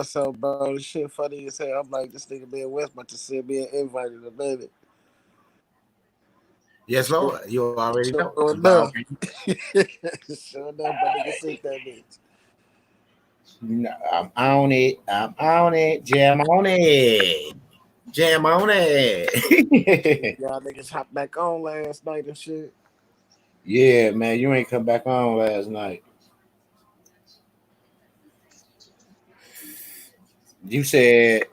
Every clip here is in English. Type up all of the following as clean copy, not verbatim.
So, bro, this shit funny as hell. I'm like, this nigga being West about to send me an invite in a minute. Yes, Sure, Lord. You already know. sure You enough. already Sure enough, my nigga sent that bitch. know. I'm on it. I'm on it. Jam on it. Jam on it. Y'all niggas hopped back on last night and shit. Yeah, man. You ain't come back on last night. You said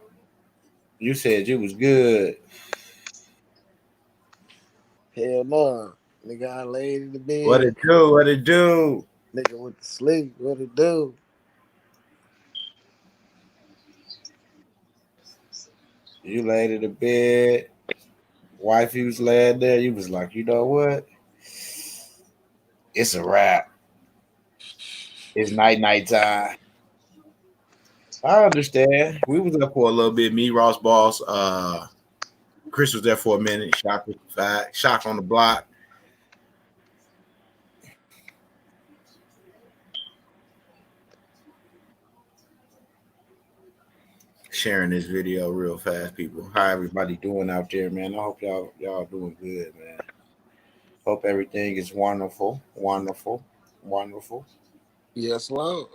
you was good. Hell no. Nigga, I laid in the What bed. it do? What it do? Nigga went to sleep. What it do? You laid in the bed. Wife, you was laying there. You was like, you know what? It's a wrap. It's night time. I understand. We was up for a little bit. Me, Ross Boss, Chris was there for a minute. Shock was fact. Shock on the block. Sharing this video real fast, people. How everybody doing out there, man? I hope y'all doing good, man. Hope everything is wonderful, wonderful, wonderful. Yes, Lord.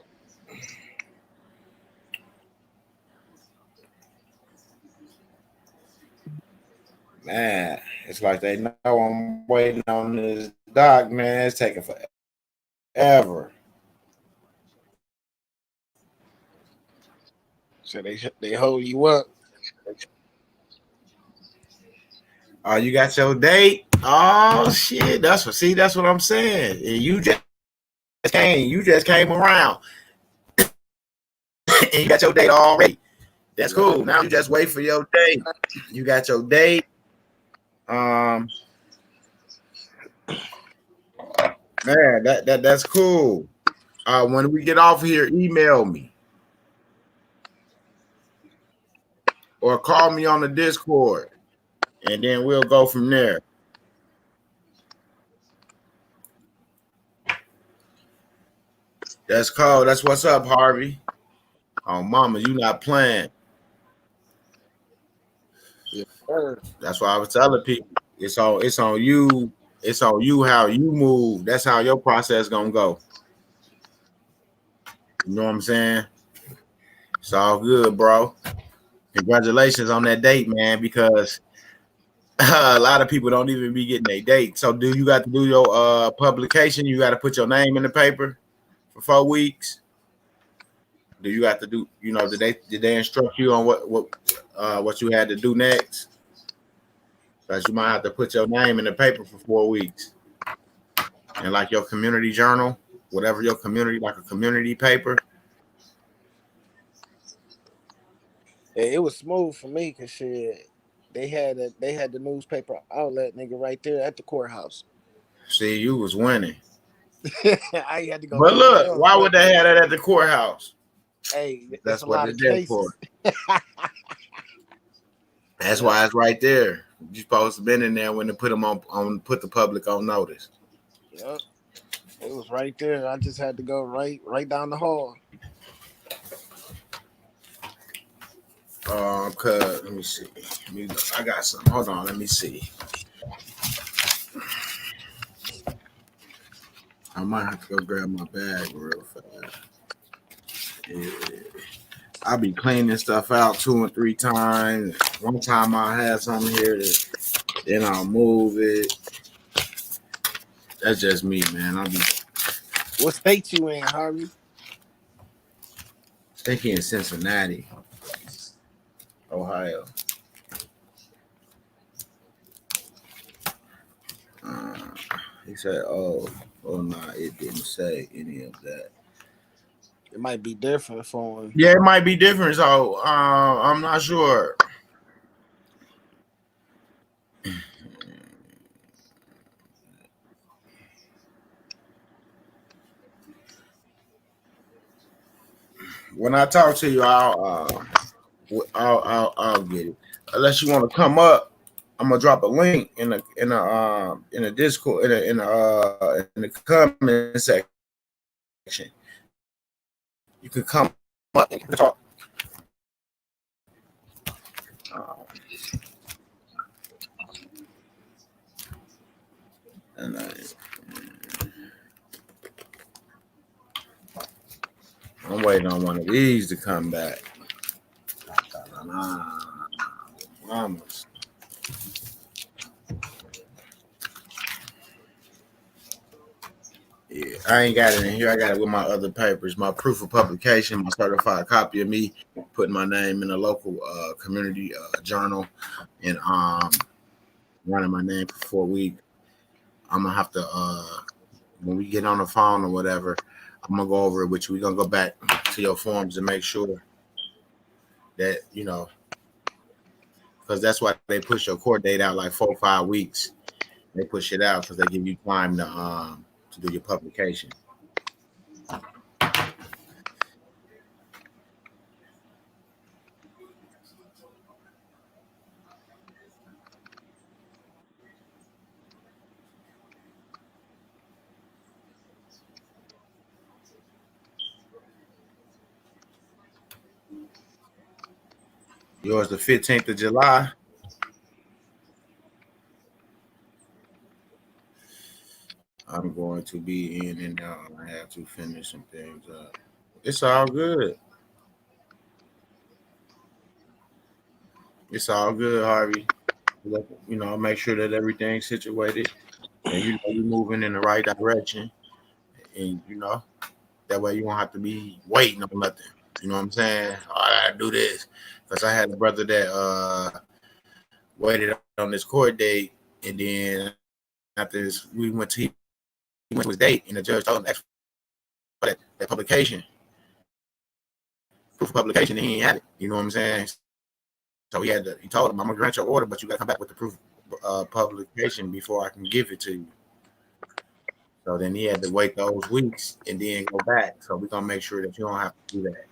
Man, it's like they know I'm waiting on this doc, man. It's taking forever. So they hold you up. Oh, you got your date? Oh shit. That's what I'm saying. You just came around and you got your date already. That's Yeah. cool. Now you just wait for your date. You got your date. Um Man, that's cool. When we get off here, email me or call me on the Discord, and then we'll go from there. That's cool. That's what's up, Harvey. Oh, mama, you not playing. Yeah, sir. That's why I was telling people it's on you. It's on you how you move. That's how your process gonna go. You know what I'm saying? It's all good, bro. Congratulations on that date, man. Because a lot of people don't even be getting a date. So, do you got to do your publication? You got to put your name in the paper for 4 weeks. Do you have to do? Did they instruct you on what you had to do next? Because you might have to put your name in the paper for 4 weeks, and like your community journal, whatever your community, like a community paper. It was smooth for me because shit, they had the newspaper outlet nigga right there at the courthouse. See, you was winning. I ain't had to go But nowhere look, else, why would but they have that at the courthouse? hey, it's a That's what lot it's of there for. cases. That's Yep, why it's right there. You supposed to been in there when they put them on put the public on notice. yep. It was right there. I just had to go right down the hall. Cause let me see. I got some. Hold on, let me see. I might have to go grab my bag real fast. Yeah. I'll be cleaning stuff out 2 and 3 times. One time I have something here, then I'll move it. That's just me, man. I'll be What state you in, Harvey? thinking in Cincinnati, Ohio. Uh, he said, oh, no, it didn't say any of that. It might be different for him. Yeah, it might be different. So I'm not sure. When I talk to you, I'll get it. Unless you want to come up, I'm gonna drop a link in a Discord in the comment section. You can come up and talk. waiting on one of these to come back. Vamos. Yeah, I ain't got it in here. I got it with my other papers, my proof of publication, my certified copy of me putting my name in a local community journal, and running my name for 4 weeks. I'm gonna have to when we get on the phone or whatever, I'm gonna go over it with you. We're gonna go back to your forms and make sure that because that's why they push your court date out like 4 or 5 weeks. They push it out because they give you time to do your publication. Yours the 15th of July. I'm going to be in and out. I have to finish some things up. It's all good. It's all good, Harvey. Make sure that everything's situated and you're moving in the right direction. And that way you won't have to be waiting on nothing. You know what I'm saying? Oh, I gotta do this. Because I had a brother that waited on this court date, and then after this, he went to his date, and the judge told him that publication, proof of publication, and he ain't had it. You know what I'm saying? So he told him, I'm gonna grant your order, but you gotta come back with the proof of publication before I can give it to you. So then he had to wait those weeks and then go back. So we're gonna make sure that you don't have to do that.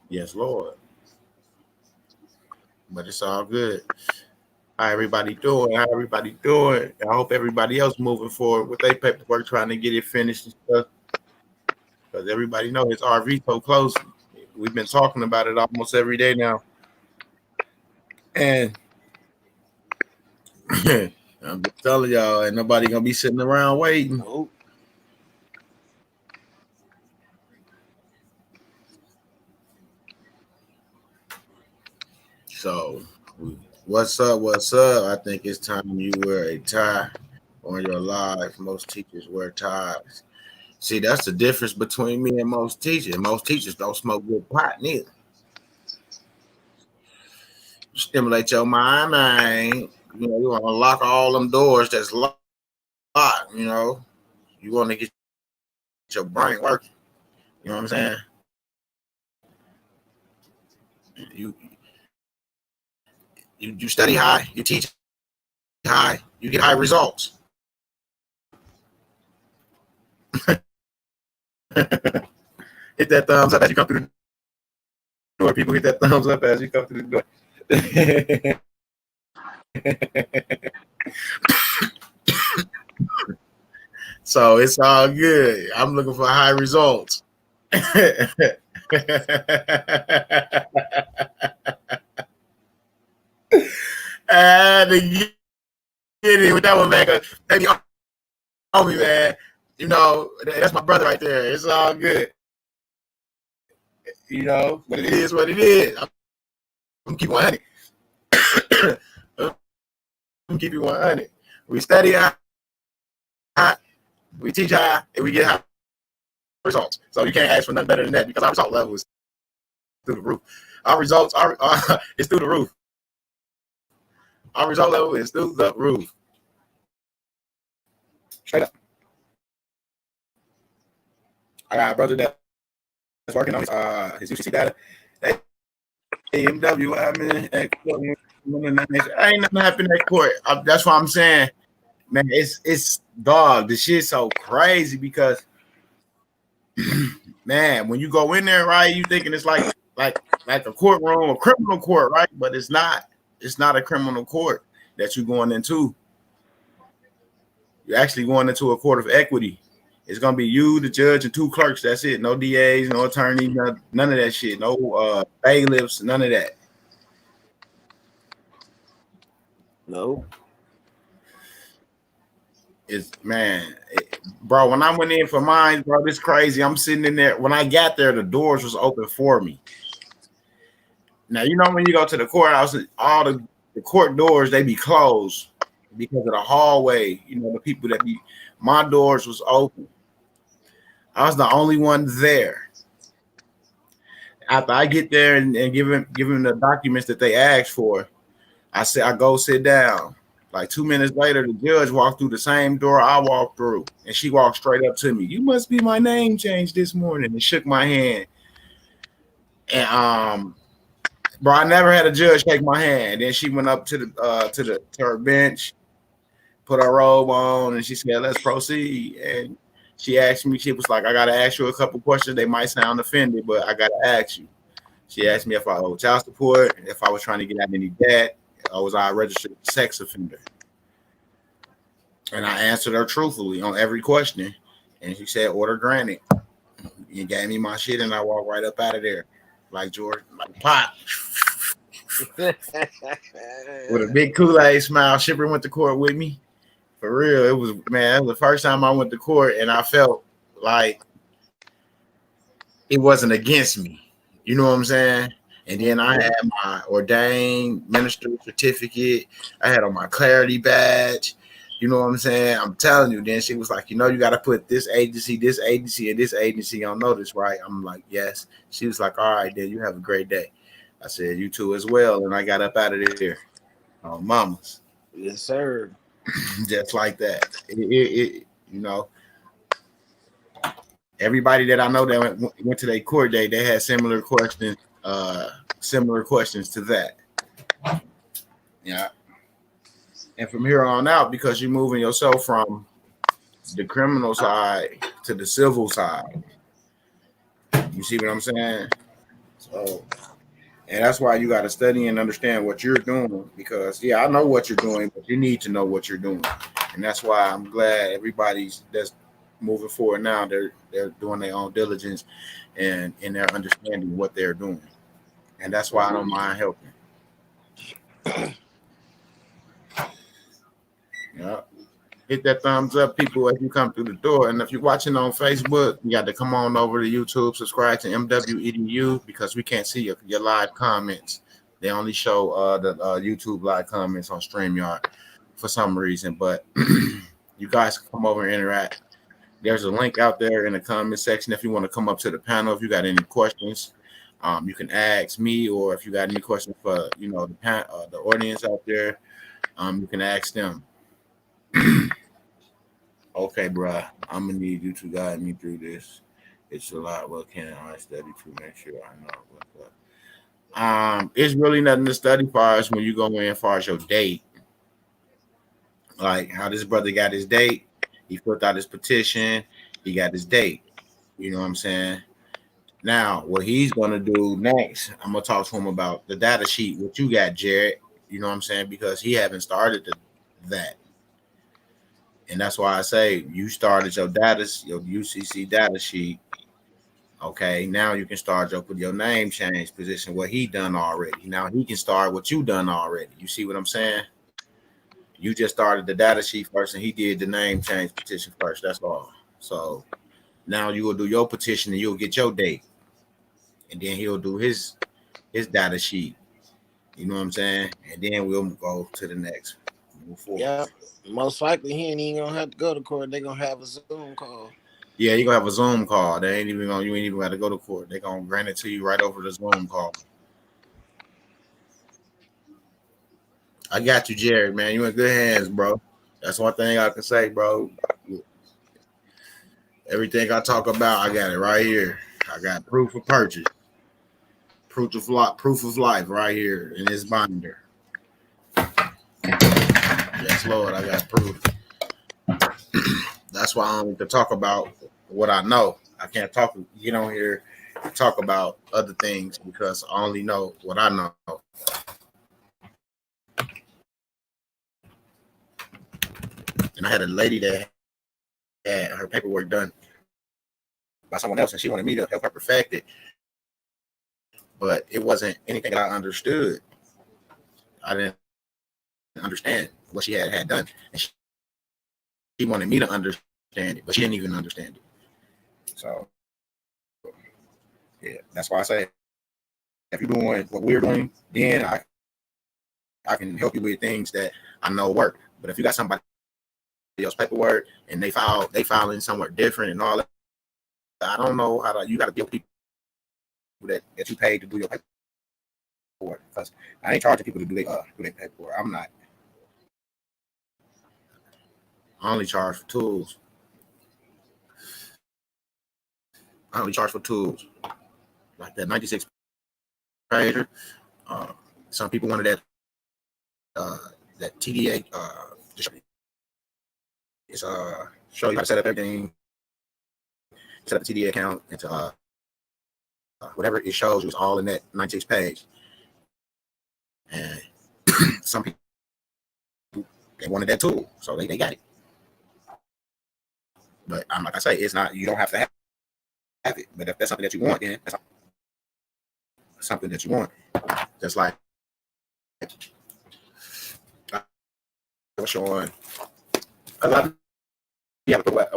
Yes, Lord. But it's all good. How everybody doing? How everybody doing? I hope everybody else moving forward with their paperwork, trying to get it finished and stuff. Because everybody knows it's RV so close. We've been talking about it almost every day now. And I'm just telling y'all, ain't nobody gonna be sitting around waiting. Nope. So, what's up? What's up? I think it's time you wear a tie on your life. Most teachers wear ties. See, that's the difference between me and most teachers. Most teachers don't smoke good pot neither. Stimulate your mind, man. You want to lock all them doors that's locked. You want to get your brain working. You know what I'm saying? You study high, you teach high, you get high results. Hit that thumbs up as you come through the door. People hit that thumbs up as you come through the door. So it's all good. I'm looking for high results. And get it with that one, man. Baby, on me, man. That's my brother right there. It's all good. But it is what it is. I'm gonna keep 100. I'm gonna keep it 100. We study high, we teach high, and we get high results. So you can't ask for nothing better than that because our result level is through the roof. Our results are it's through the roof. Our result level is through the roof. Straight up. I got a brother that's working on his UCC data. AMW, ain't nothing happening at court. That's what I'm saying. Man, it's dog. The shit's so crazy because, man, when you go in there, right, you thinking it's like a courtroom, a criminal court, right? But it's not. It's not a criminal court that you're going into. You're actually going into a court of equity. It's gonna be you, the judge, and 2 clerks. That's it. No DAs, no attorneys, none of that shit. No bailiffs, none of that. No. It's man. bro, when I went in for mine, bro, this crazy. I'm sitting in there. When I got there, the doors was open for me. Now, you know, when you go to the courthouse, all the court doors, they be closed because of the hallway. You know, the people that be, my doors was open. I was the only one there. After I get there and give them the documents that they asked for, I said, I go sit down. Like 2 minutes later, the judge walked through the same door I walked through, and she walked straight up to me. You must be my name change this morning, and shook my hand. And bro, I never had a judge shake my hand. Then she went up to her bench, put her robe on, and she said, "Let's proceed." And she asked me, she was like, "I gotta ask you a couple questions. They might sound offended, but I gotta ask you." She asked me if I owed child support, if I was trying to get out any debt, or was I a registered sex offender. And I answered her truthfully on every question. And she said, "Order granted." You gave me my shit, and I walked right up out of there, like George, like pop, with a big Kool-Aid smile. Shipper went to court with me. For real, it was, man, it was the first time I went to court, and I felt like it wasn't against me. You know what I'm saying? And then I had my ordained minister certificate. I had on my clarity badge. You know what I'm saying? I'm telling you. Then she was like, you know, you got to put this agency, and this agency on notice, right? I'm like, yes. She was like, all right, then you have a great day. I said, you too as well. And I got up out of there. Oh, mamas. Yes, sir. Just like that. You know, everybody that I know that went to their court date, they had similar questions to that. Yeah. And from here on out, because you're moving yourself from the criminal side to the civil side, you see what I'm saying? So, and that's why you got to study and understand what you're doing, because yeah, I know what you're doing, but you need to know what you're doing. And that's why I'm glad everybody's that's moving forward now, they're doing their own diligence and they're understanding what they're doing. And that's why I don't mind helping. Yeah. Hit that thumbs up, people, as you come through the door. And if you're watching on Facebook, you got to come on over to YouTube, subscribe to MWEDU, because we can't see your live comments. They only show the YouTube live comments on StreamYard for some reason. But you guys can come over and interact. There's a link out there in the comment section if you want to come up to the panel. If you got any questions, you can ask me, or if you got any questions for the audience out there, you can ask them. Okay, bro, I'm gonna need you to guide me through this. It's a lot. What can I study to make sure I know what's up? It's really nothing to study for us when you go in far as your date. Like how this brother got his date, he filled out his petition, he got his date. You know what I'm saying? Now, what he's gonna do next, I'm gonna talk to him about the data sheet. What you got, Jared? You know what I'm saying? Because he haven't started that. And that's why I say you started your UCC data sheet. Okay, now you can start with your name change position, what he done already. Now he can start what you done already. You see what I'm saying? You just started the data sheet first, and he did the name change petition first. That's all. So now you will do your petition, and you'll get your date, and then he'll do his data sheet. You know what I'm saying? And then we'll go to the next. Move forward. Yeah. Most likely he ain't even gonna have to go to court. They're gonna have a Zoom call. Yeah, you're gonna have a Zoom call. You ain't even got to go to court. They're gonna grant it to you right over the Zoom call. I got you, Jared, man. You in good hands, bro. That's one thing I can say, bro. Everything I talk about, I got it right here. I got proof of purchase, proof of life right here in this binder. Yes, Lord, I got proof. That's why I only can talk about what I know. I can't get on here and talk about other things because I only know what I know. And I had a lady that had her paperwork done by someone else, and she wanted me to help her perfect it. But it wasn't anything that I understood. I didn't understand what she had done. And she wanted me to understand it, but she didn't even understand it. So yeah, that's why I say if you're doing what we're doing, then I can help you with things that I know work. But if you got somebody else paperwork and they filing somewhere different and all that, I don't know how to. You got to deal with people that you paid to do your paperwork, because I ain't charging people to do their paperwork. I'm not. I only charge for tools. I only charge for tools like that 96 pager. Some people wanted that TDA. It's show you how to set up everything, set up a TDA account into whatever it shows you. It's all in that 96 page. And some people they wanted that tool, so they got it. But like I say, it's not. You don't have to have it. But if that's something that you want, then that's something that you want. Just like I was showing a lot of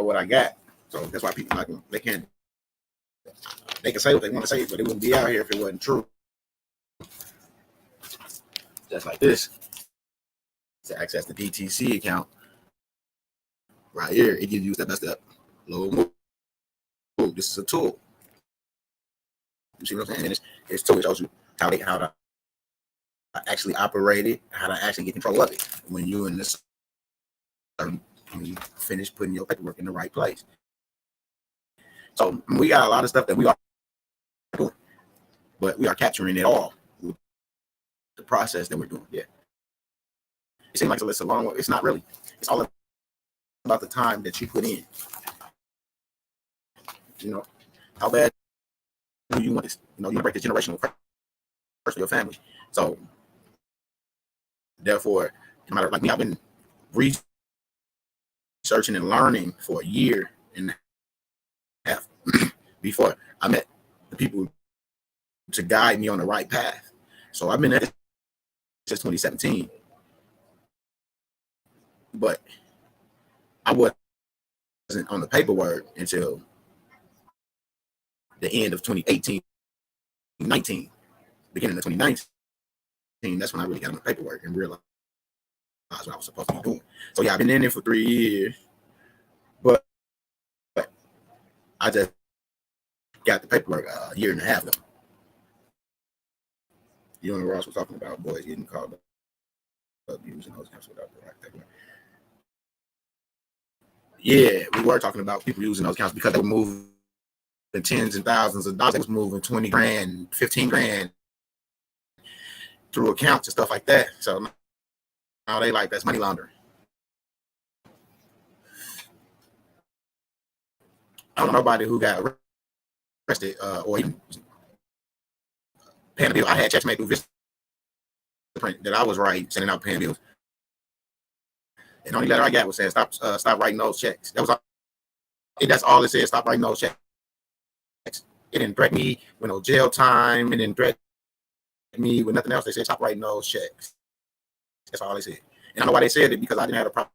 what I got. So that's why people like they can say what they want to say, but it wouldn't be out here if it wasn't true. Just like this. To access the DTC account right here, it gives you step by step. Low move. This is a tool. You see what I'm saying? And it's tool. It shows you how to actually operate it, how to actually get control of it when you're in this. When you finish putting your paperwork in the right place. So we got a lot of stuff that we are doing, but we are capturing it all with the process that we're doing. Yeah. It seems like it's a long way. It's not really. It's all about the time that you put in. You know, how bad do you want this? You know, you break this generational curse for your family. So, therefore, no matter like me, I've been researching and learning for a year and a half before I met the people to guide me on the right path. So I've been at it since 2017. But I wasn't on the paperwork until the end of 2018, 19, beginning of 2019. That's when I really got on the paperwork and realized what I was supposed to be doing. So yeah, I've been in there for 3 years, but I just got the paperwork a year and a half ago. You and Ross was talking about boys getting called up using those accounts without the right paperwork. Yeah, we were talking about people using those accounts because they were moving tens and thousands of dollars. They was moving 20 grand, 15 grand through accounts and stuff like that. So now they like that's money laundering. I don't know nobody who got arrested or even paying a bill. I had checks made through Vistaprint that I was sending out paying bills. And the only letter I got was saying stop writing those checks. That was all. That's all it said. Stop writing those checks. It didn't threaten me with no jail time. It didn't threaten me with nothing else. They said stop writing those checks. That's all they said. And I know why they said it, because I didn't have the proper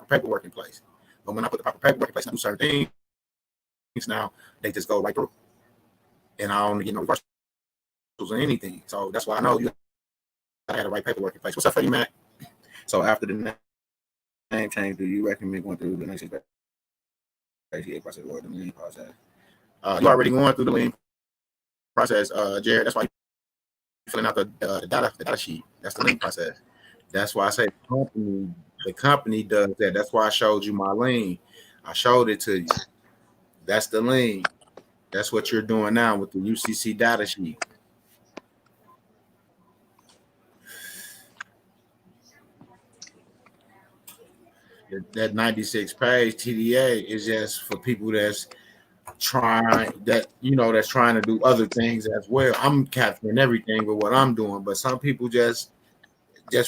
paperwork in place. But when I put the proper paperwork in place, I do certain things. Now they just go right through, and I don't get no reversals or anything. So that's why I know you gotta have the right paperwork in place. What's up, Freddie Mac? So after the name change, do you recommend going through the next process or the lien process? You already going through the lien process, Jared. That's why you're filling out the data sheet. That's the lien process. That's why I say the company does that. That's why I showed you my lien. I showed it to you. That's the lien. That's what you're doing now with the UCC data sheet. That 96 page TDA is just for people that's trying to do other things as well. I'm capturing everything with what I'm doing, but some people just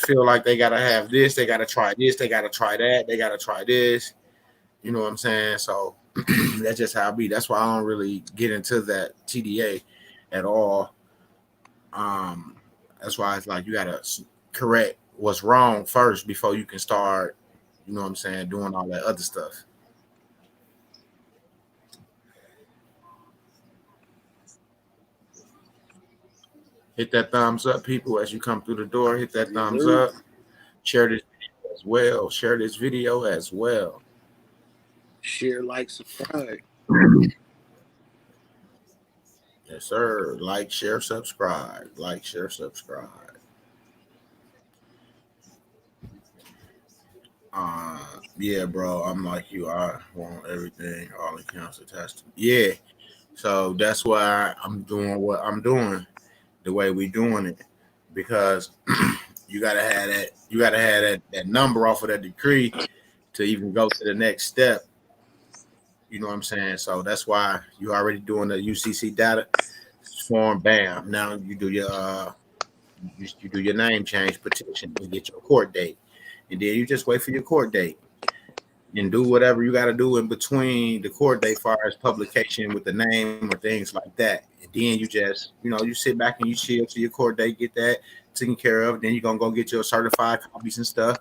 feel like they gotta have this, they gotta try this, they gotta try that, they gotta try this. You know what I'm saying? So that's just how I be. That's why I don't really get into that TDA at all. That's why it's like you gotta correct what's wrong first before you can start you know what I'm saying, doing all that other stuff. Hit that thumbs up, people, as you come through the door. Hit that thumbs up. Share this video as well. Share this video as well. Share, like, subscribe. Yes, sir. Like, share, subscribe. Like, share, subscribe. Yeah, bro. I'm like you. I want everything, all accounts attached to me. Yeah. So that's why I'm doing what I'm doing, the way we doing it, because you gotta have that. You gotta have that number off of that decree to even go to the next step. You know what I'm saying? So that's why you already doing the UCC data form. Bam. Now you do you do your name change petition and get your court date, and then you just wait for your court date and do whatever you got to do in between the court date, far as publication with the name or things like that. And then you just, you sit back and you chill to your court date, get that taken care of. Then you're gonna go get your certified copies and stuff.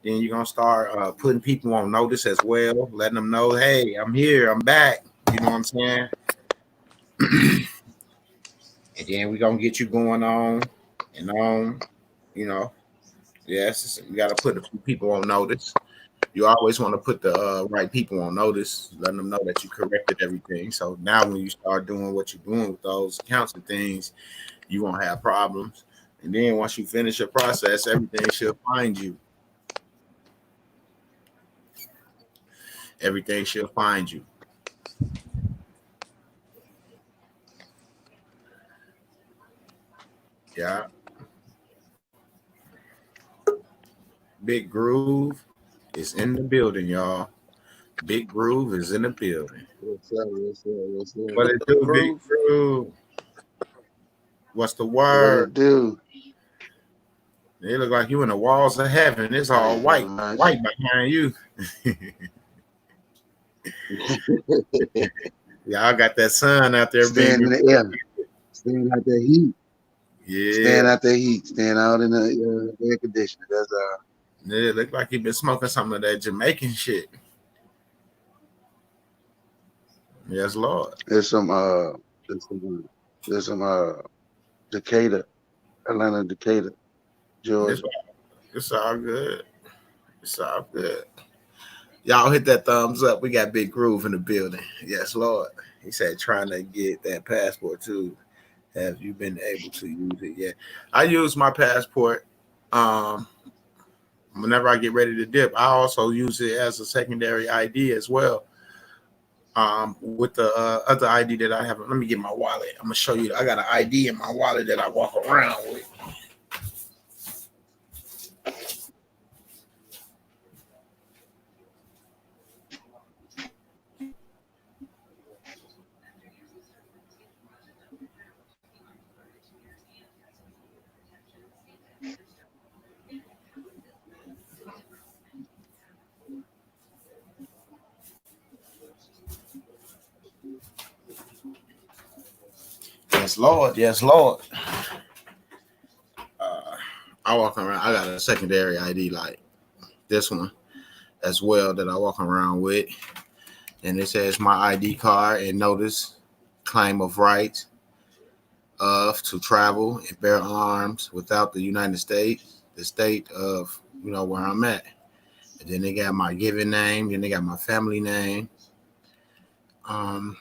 Then you're gonna start putting people on notice as well, letting them know, hey, I'm here, I'm back. You know what I'm saying? And then we're gonna get you going on and on. Yes, you got to put a few people on notice. You always want to put the right people on notice, letting them know that you corrected everything. So now when you start doing what you're doing with those accounts and things, you won't have problems. And then once you finish your process, everything should find you. Everything should find you. Yeah. Big Groove is in the building, y'all. Big Groove is in the building. What's up? What it do, Big Groove? What's the word? What it do? They look like you in the walls of heaven. It's all white behind you. Y'all got that sun out there, Stand in the air. Stand out that heat. Yeah. Stand out that heat. Stand out in the air conditioner. That's Yeah, it look like you been smoking some of that Jamaican shit. Yes, Lord. There's some Decatur, Atlanta, Decatur, Georgia. It's all good. It's all good. Y'all hit that thumbs up. We got Big Groove in the building. Yes, Lord. He said trying to get that passport too. Have you been able to use it yet? I use my passport. Whenever I get ready to dip, I also use it as a secondary ID as well. With the other ID that I have. Let me get my wallet. I'm gonna show you. I got an ID in my wallet that I walk around with. Yes, Lord. Yes, Lord. I walk around. I got a secondary ID like this one as well that I walk around with, and it says my ID card and notice claim of right of to travel and bear arms without the United States, the state of where I'm at. And then they got my given name. Then they got my family name. And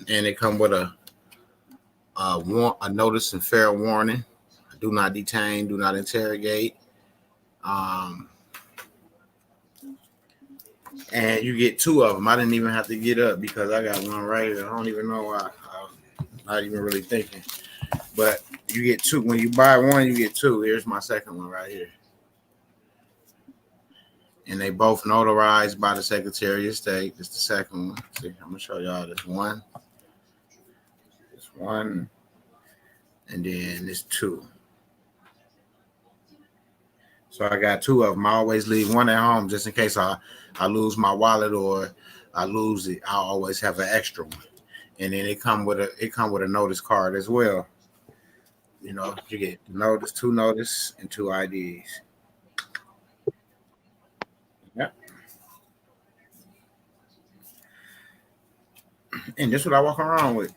it come with a notice and fair warning. Do not detain. Do not interrogate. And you get two of them. I didn't even have to get up because I got one right here. I don't even know why. I'm not even really thinking. But you get two. When you buy one, you get two. Here's my second one right here. And they both notarized by the Secretary of State. This is the second one. See, I'm going to show y'all this one. This one. And then this two. So I got two of them. I always leave one at home just in case I lose my wallet or I lose it. I always have an extra one. And then it come with a notice card as well. You get notice, two notice, and two IDs. And this is what I walk around with.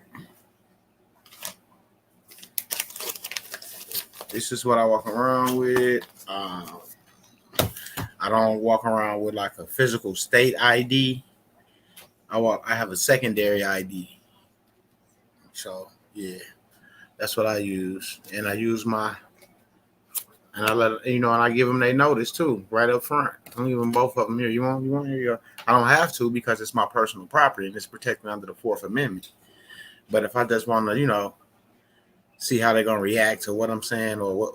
This is what I walk around with. I don't walk around with like a physical state ID. I have a secondary ID. So yeah, that's what I use, and I use my, and I let and I give them their notice too, right up front. I leave them both of them here. You want here? I don't have to because it's my personal property and it's protected under the Fourth Amendment. But if I just want to, see how they're gonna react to what I'm saying or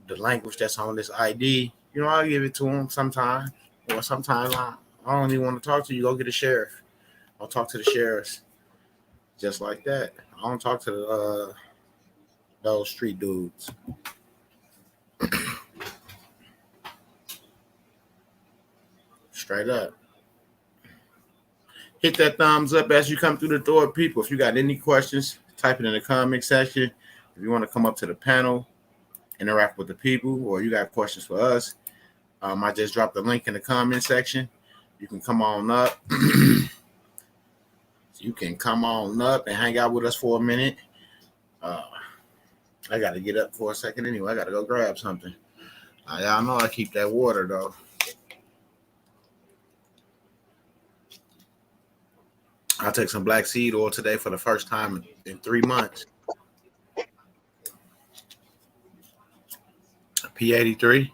the language that's on this ID, I'll give it to them sometimes, or sometimes I don't even want to talk to you. Go get a sheriff. I'll talk to the sheriffs just like that. I don't talk to those street dudes. Straight up. Hit that thumbs up as you come through the door, people. If you got any questions, type it in the comment section. If you want to come up to the panel, interact with the people, or you got questions for us, I just dropped the link in the comment section. You can come on up. You can come on up and hang out with us for a minute. I got to get up for a second anyway. I got to go grab something. Y'all know I keep that water, though. I'll take some black seed oil today for the first time in 3 months. P83.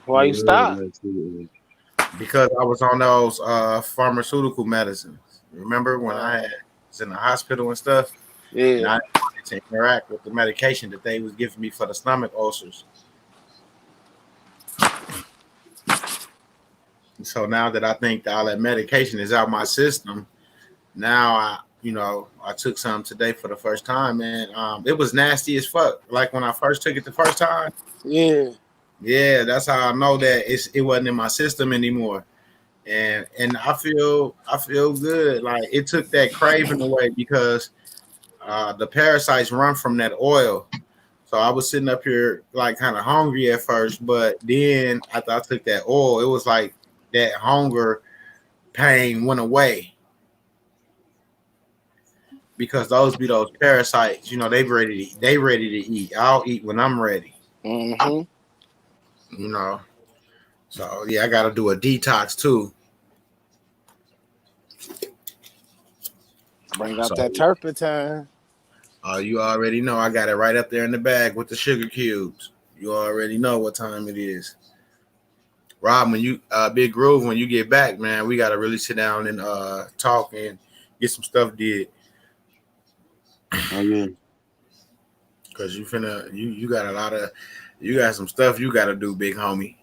Why you stop? Because I was on those pharmaceutical medicines. Remember when I was in the hospital and stuff? Yeah. And I wanted to interact with the medication that they was giving me for the stomach ulcers. So now that I think all that medication is out my system, now I took some today for the first time, and it was nasty as fuck. Like when I first took it the first time. Yeah, that's how I know that it wasn't in my system anymore. And I feel good. Like it took that craving away because the parasites run from that oil. So I was sitting up here like kind of hungry at first, but then after I took that oil, it was like that hunger pain went away. Because those parasites, they ready to eat. I'll eat when I'm ready. Mm-hmm. So yeah, I gotta do a detox too. Bring out that turpentine. You already know I got it right up there in the bag with the sugar cubes. You already know what time it is. Rob, when you Big Groove, when you get back, man, we gotta really sit down and talk and get some stuff did. Oh yeah. Cause you got some stuff you gotta do, big homie.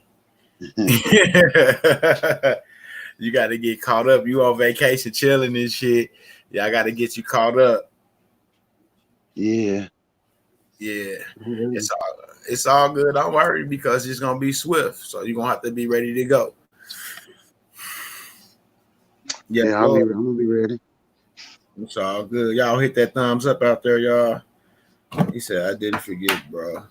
You gotta get caught up. You on vacation chilling and shit. Yeah, I gotta get you caught up. Yeah. It's all good. Don't worry because it's gonna be swift. So you're gonna have to be ready to go. Yeah, I'm gonna be ready. It's all good. Y'all hit that thumbs up out there, y'all. He said, I didn't forget, bro.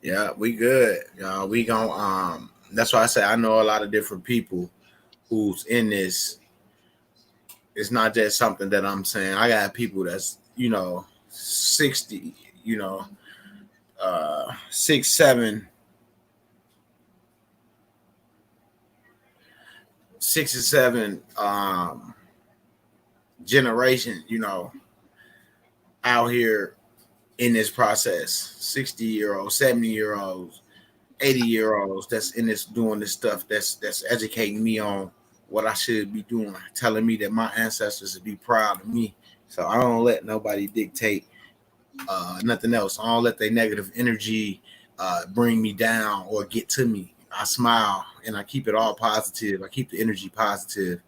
Yeah, we good. Y'all, we gonna that's why I say I know a lot of different people who's in this. It's not just something that I'm saying. I got people that's 60, 6, 7, 6 or 7 generation, out here in this process. 60-year-olds, 70-year-olds, 80-year-olds that's in this doing this stuff that's educating me on what I should be doing, telling me that my ancestors would be proud of me. So I don't let nobody dictate nothing else. I don't let their negative energy bring me down or get to me. I smile and I keep it all positive. I keep the energy positive.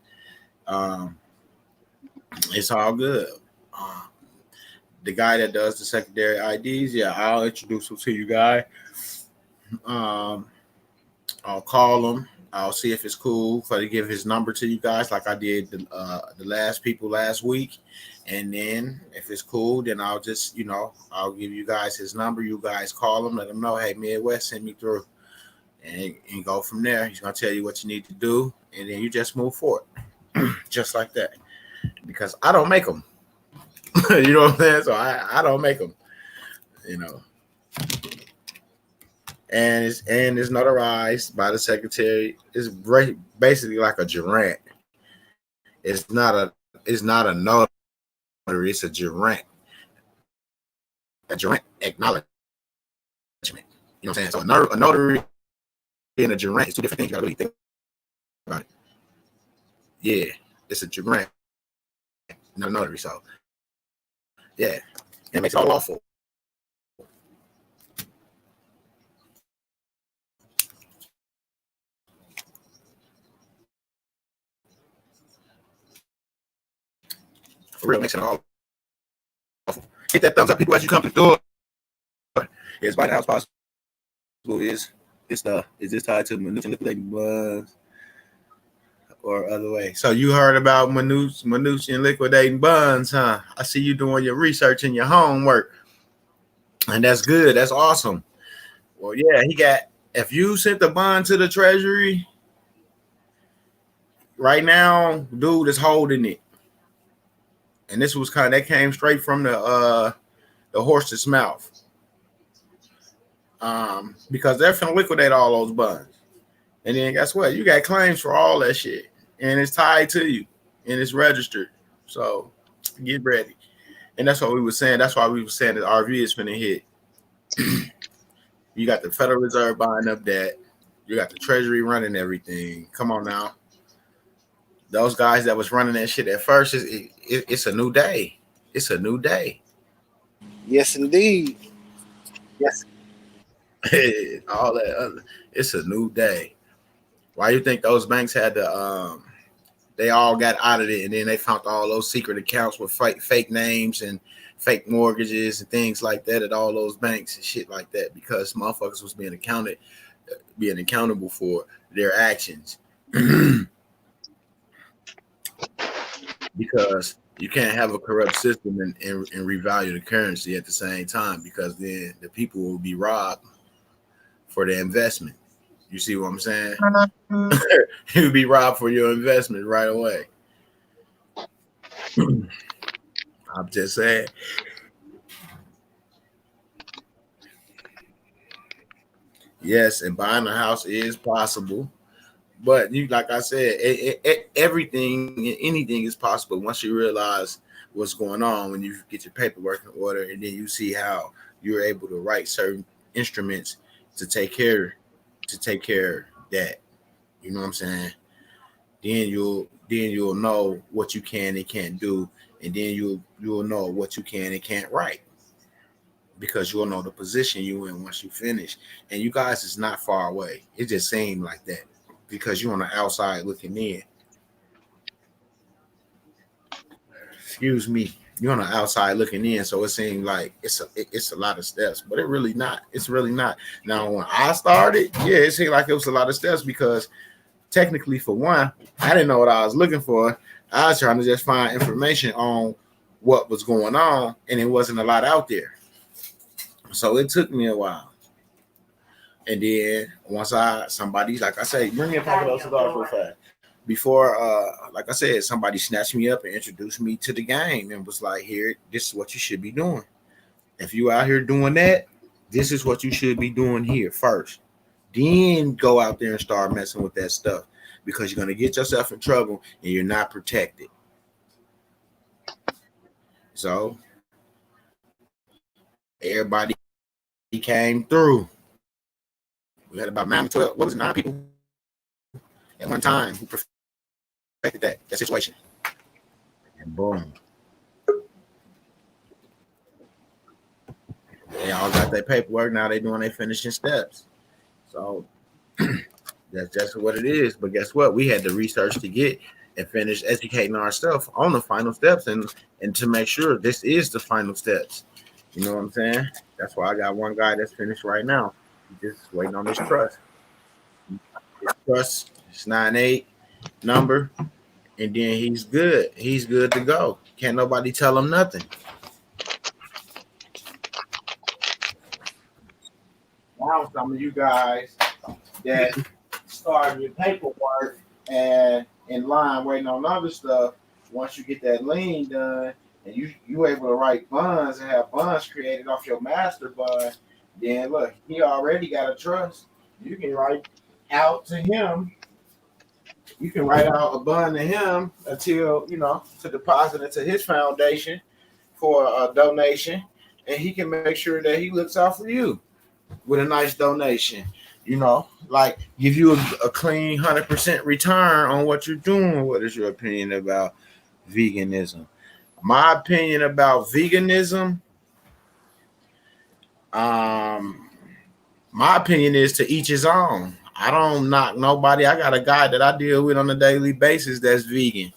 It's all good. The guy that does the secondary IDs, yeah, I'll introduce him to you guys. I'll call him. I'll see if it's cool for to give his number to you guys, like I did the last people last week. And then if it's cool, then I'll just, I'll give you guys his number. You guys call him, let him know, hey, Midwest sent me through. and go from there. He's gonna tell you what you need to do, and then you just move forward, just like that. Because I don't make them, you know what I'm saying? So I don't make them, you know. And it's notarized by the secretary. It's basically like a gerant. It's not a notary. It's a gerant. A gerant acknowledgement. You know what I'm saying? So a notary and a gerant is two different things. You gotta really think about it. Yeah, it's a gerant, not a notary. So yeah, it makes it all lawful. For real, makes it all lawful. Hit that thumbs up, people, as you come to the door. Is by the house possible? Is this tied to Manute and Liquidating Buns or other way? So you heard about Manute and Liquidating Buns, huh? I see you doing your research and your homework, and that's good. That's awesome. Well, yeah, he got. If you sent the bond to the Treasury right now, dude is holding it, and this was that came straight from the horse's mouth. Because they're finna liquidate all those bonds. And then guess what? You got claims for all that shit. And it's tied to you. And it's registered. So get ready. And that's what we were saying. That's why we were saying that RV is finna hit. You got the Federal Reserve buying up debt. You got the Treasury running everything. Come on now. Those guys that was running that shit at first, it's a new day. It's a new day. Yes, indeed. Yes. All that other, it's a new day. Why you think those banks had to they all got out of it, and then they found all those secret accounts with fake names and fake mortgages and things like that at all those banks and shit like that, because motherfuckers was being accountable for their actions. Because you can't have a corrupt system and revalue the currency at the same time, because then the people will be robbed for the investment. You see what I'm saying? You'll be robbed for your investment right away. I'm just saying. Yes, and buying a house is possible. But you, like I said, everything, anything is possible once you realize what's going on, when you get your paperwork in order, and then you see how you're able to write certain instruments to take care of that. You know what I'm saying? Then you'll know what you can and can't do, and then you'll know what you can and can't write, because you'll know the position you in once you finish. And you guys is not far away. It just seemed like that, because you're on the outside looking in. Excuse me. You're on the outside looking in, so it seemed like it's a lot of steps, but it really not. It's really not. Now, when I started, yeah, it seemed like it was a lot of steps, because technically, for one, I didn't know what I was looking for. I was trying to just find information on what was going on, and it wasn't a lot out there. So it took me a while. And then once somebody, like I say, bring me a pack of those cigars real fast. Before, like I said, somebody snatched me up and introduced me to the game and was like, here, this is what you should be doing. If you out here doing that, this is what you should be doing here first. Then go out there and start messing with that stuff, because you're going to get yourself in trouble and you're not protected. So everybody came through. We had about 9 to 12, what was it, 9 people at one time who perfected that situation. And boom. They all got their paperwork. Now they're doing their finishing steps. So that's just what it is. But guess what? We had the research to get and finish educating ourselves on the final steps, and to make sure this is the final steps. You know what I'm saying? That's why I got one guy that's finished right now. He's just waiting on his trust. His trust, his 9-8 number, and then he's good. He's good to go. Can't nobody tell him nothing. Now some of you guys that starting your paperwork and in line waiting on other stuff. Once you get that lien done and you able to write bonds and have bonds created off your master bond, then look, he already got a trust. You can write out to him. You can write out a bond to him until to deposit into his foundation for a donation, and he can make sure that he looks out for you with a nice donation. Like give you a clean 100% return on what you're doing. What is your opinion about veganism? My opinion about veganism, my opinion is to each his own. I don't knock nobody. I got a guy that I deal with on a daily basis that's vegan.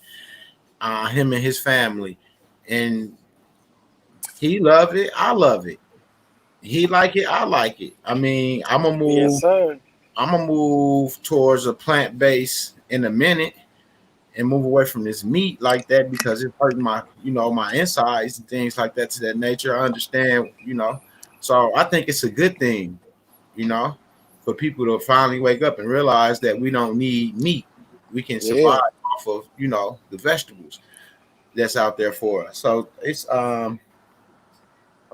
Him and his family, and he loved it. I love it. He like it. I like it. I mean, I'm gonna move. Yes, sir. I'm gonna move towards a plant base in a minute and move away from this meat like that because it's hurting my, my insides and things like that to that nature. I understand, So I think it's a good thing, for people to finally wake up and realize that we don't need meat. We can survive off of, the vegetables that's out there for us. So it's I'm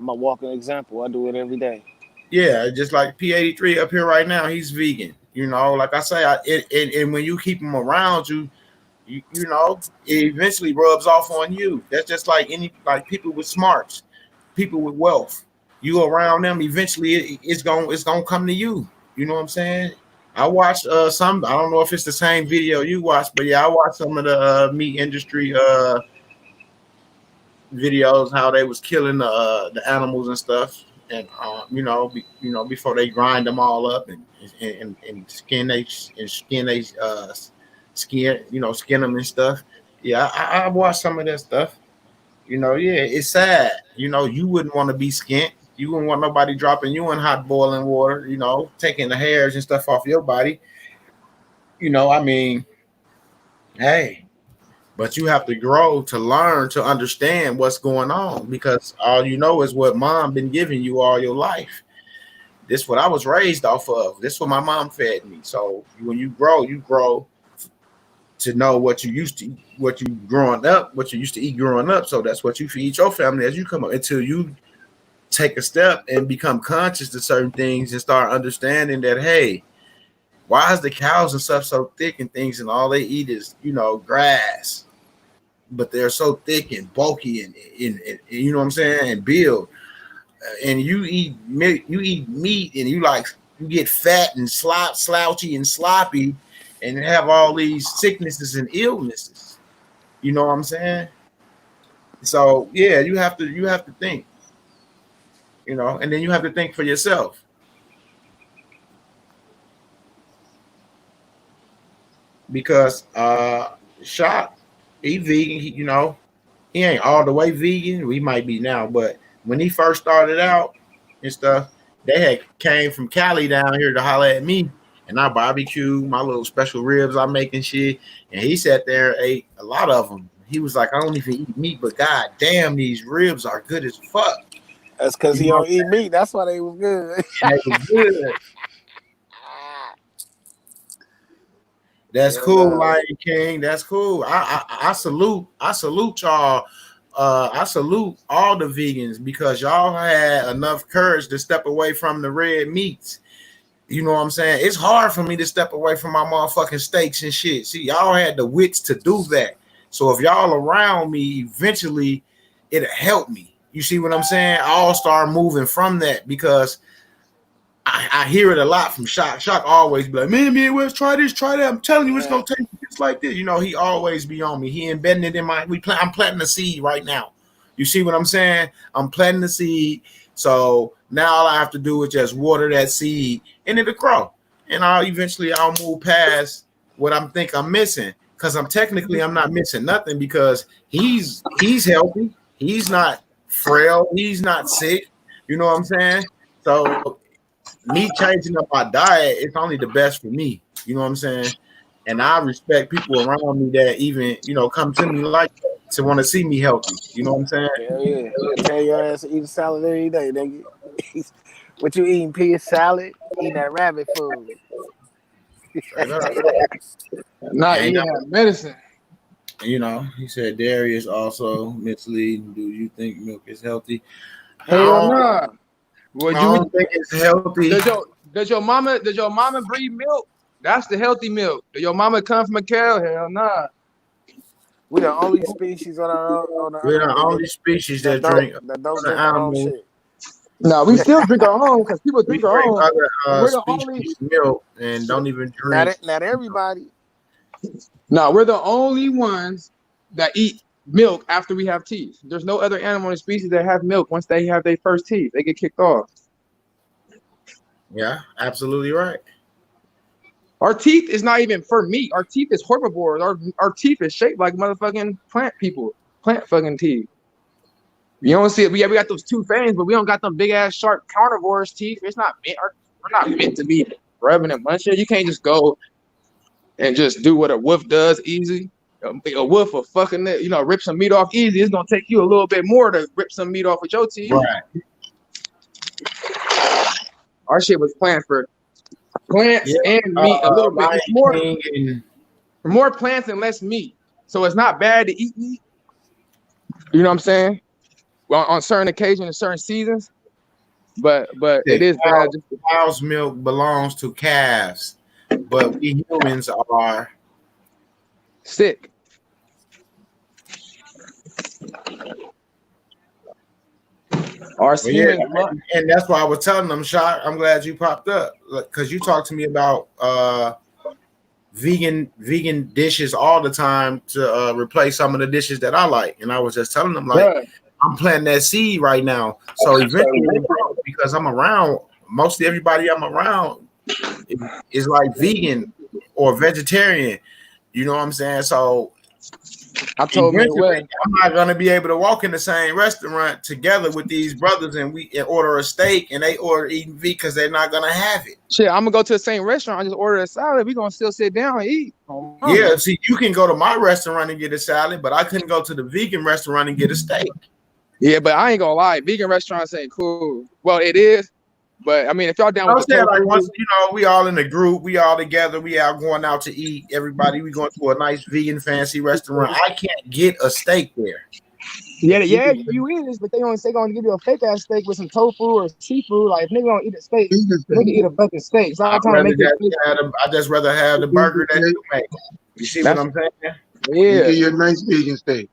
a walking example. I do it every day. Yeah, just like P83 up here right now, he's vegan. Like I say, and when you keep him around you, it eventually rubs off on you. That's just like people with smarts, people with wealth. You around them, eventually it's gonna come to you. You know what I'm saying? I watched some. I don't know if it's the same video you watched, but yeah, I watched some of the meat industry videos, how they was killing the animals and stuff. And before they grind them all up and skin them and stuff. Yeah, I watched some of that stuff. It's sad. You wouldn't want to be skint. You wouldn't want nobody dropping you in hot boiling water. Taking the hairs and stuff off your body. I mean, hey. But you have to grow to learn to understand what's going on because all you know is what mom been giving you all your life. This is what I was raised off of. This is what my mom fed me. So when you grow to know what you used to eat, what you used to eat growing up. So that's what you feed your family as you come up until you take a step and become conscious to certain things and start understanding that, hey, why is the cows and stuff so thick and things and all they eat is, grass? But they're so thick and bulky and you know what I'm saying, and build. And you eat meat and you get fat and slouchy and sloppy and have all these sicknesses and illnesses. You know what I'm saying? So yeah, you have to think, and then you have to think for yourself. Because Shock, he vegan, he ain't all the way vegan. We might be now, but when he first started out and stuff, they had came from Cali down here to holler at me, and I barbecue my little special ribs I make and shit. And he sat there and ate a lot of them. He was like, I don't even eat meat, but god damn, these ribs are good as fuck. That's because he don't eat meat. That's why they was good. They was good. That's cool, Lion King. That's cool. I salute y'all. I salute all the vegans because y'all had enough courage to step away from the red meats. You know what I'm saying? It's hard for me to step away from my motherfucking steaks and shit. See, y'all had the wits to do that. So if y'all around me, eventually it'll help me. You see what I'm saying? I'll start moving from that because I hear it a lot from Shock. Shock always be like, man, let's try this, try that. I'm telling you, it's gonna taste just like this. He always be on me. He embedding it in I'm planting the seed right now. You see what I'm saying? I'm planting the seed. So now all I have to do is just water that seed and it'll grow. And I'll move past what I'm missing. Because I'm not missing nothing because he's healthy. He's not frail. He's not sick. You know what I'm saying? So me changing up my diet, it's only the best for me. You know what I'm saying? And I respect people around me that even, come to me like that to want to see me healthy. You know what I'm saying? Hell yeah. Tell your ass to eat a salad every day, nigga. What you eating? Pea salad? Eating that rabbit food. Straight up. Not And, eating that medicine. you know, he said dairy is also misleading. Do you think milk is healthy? Hell I nah. Well, don't think it's healthy. does your mama breed milk? That's the healthy milk. Does your mama come from a cow? Hell nah. We the only species on the We're the earth only species that drink that don't other drink our own animals. shit. No, we still drink our own because people We drink our drink own. other We're the only. species milk and don't even drink. Not everybody. No, we're the only ones that eat milk after we have teeth. There's no other animal in the species that have milk once they have their first teeth. They get kicked off. Yeah, absolutely right. Our teeth is not even for meat. Our teeth is herbivores. Our teeth is shaped like motherfucking plant fucking teeth. You don't see it. We got those two fangs, but we don't got them big ass sharp carnivores teeth. It's not meant. We're not meant to be rubbing and munching. You can't just go and just do what a wolf does easy. A wolf will fucking rip some meat off easy. It's gonna take you a little bit more to rip some meat off with your teeth. Right. Our shit was planned for plants and meat a little bit. It's more plants and less meat. So it's not bad to eat meat. You know what I'm saying? Well, on certain occasions and certain seasons. But it is bad. Cow's milk belongs to calves, but we humans are sick. And that's why I was telling them, Shot, I'm glad you popped up because you talk to me about vegan dishes all the time to replace some of the dishes that I like, and I was just telling them like I'm planting that seed right now, so eventually because I'm around mostly everybody I'm around is like vegan or vegetarian, you know what I'm saying? So I told me I'm not gonna be able to walk in the same restaurant together with these brothers and we order a steak and they order eating vegan because they're not gonna have it. Shit, I'm gonna go to the same restaurant. I just order a salad. We gonna still sit down and eat. Yeah, see, you can go to my restaurant and get a salad, but I couldn't go to the vegan restaurant and get a steak. Yeah, but I ain't gonna lie, vegan restaurants ain't cool. Well, it is. But I mean, if y'all down with the like once we all in a group, we all together, we all going out to eat. Everybody, we going to a nice vegan fancy restaurant. I can't get a steak there. Yeah, you is, but they gonna give you a fake ass steak with some tofu or seafood. Like if nigga gonna eat a steak, they can eat a fucking steak. So I'm trying to make I just rather have the burger that you make. You see what I'm saying? Yeah, you get a nice vegan steak.